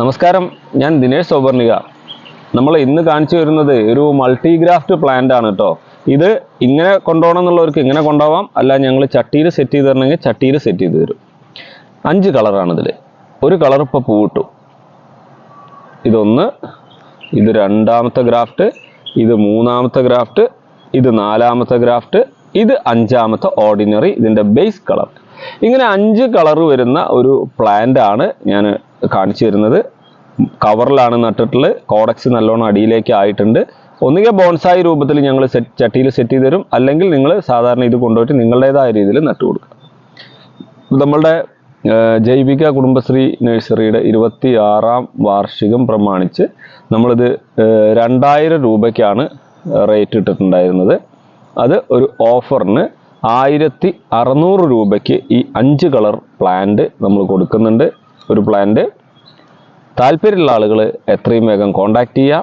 നമസ്കാരം, ഞാൻ ദിനേഷ് സൗവർണിക. നമ്മൾ ഇന്ന് കാണിച്ചു വരുന്നത് ഒരു മൾട്ടിഗ്രാഫ്റ്റ് പ്ലാന്റ് ആണ് കേട്ടോ. ഇത് ഇങ്ങനെ കൊണ്ടുപോകണം എന്നുള്ളവർക്ക് ഇങ്ങനെ കൊണ്ടുപോകാം, അല്ല ഞങ്ങൾ ചട്ടിയിൽ സെറ്റ് ചെയ്ത് തരണമെങ്കിൽ ചട്ടിയിൽ സെറ്റ് ചെയ്ത് തരും. 5 കളറാണ് ഇതിൽ. ഒരു കളർ ഇപ്പോൾ പൂവിട്ടു. ഇതൊന്ന്, ഇത് രണ്ടാമത്തെ ഗ്രാഫ്റ്റ്, ഇത് മൂന്നാമത്തെ ഗ്രാഫ്റ്റ്, ഇത് നാലാമത്തെ ഗ്രാഫ്റ്റ്, ഇത് 5ാമത്തെ ഓർഡിനറി, ഇതിൻ്റെ ബേസ് കളർ. ഇങ്ങനെ 5 കളർ വരുന്ന ഒരു പ്ലാന്റ് ആണ് ഞാൻ കാണിച്ചു തരുന്നത്. കവറിലാണ് നട്ടിട്ടുള്ളത്. കോഡക്സ് നല്ലോണം അടിയിലേക്ക് ആയിട്ടുണ്ട്. ഒന്നുകിൽ ബോൺസായി രൂപത്തിൽ ഞങ്ങൾ ചട്ടിയിൽ സെറ്റ് ചെയ്ത് തരും, അല്ലെങ്കിൽ നിങ്ങൾ സാധാരണ ഇത് കൊണ്ടുപോയിട്ട് നിങ്ങളുടേതായ രീതിയിൽ നട്ടു കൊടുക്കുക. നമ്മളുടെ ജൈവിക കുടുംബശ്രീ നഴ്സറിയുടെ 26ാം വാർഷികം പ്രമാണിച്ച് നമ്മളിത് 2000 രൂപയ്ക്കാണ് റേറ്റ് ഇട്ടിട്ടുണ്ടായിരുന്നത്. അത് ഒരു ഓഫറിന് 1600 രൂപയ്ക്ക് ഈ 5 കളർ പ്ലാന്റ് നമ്മൾ കൊടുക്കുന്നുണ്ട്. ഒരു പ്ലാന്റ് താല്പര്യമുള്ള ആളുകൾ എത്രയും വേഗം കോൺടാക്റ്റ് ചെയ്യുക.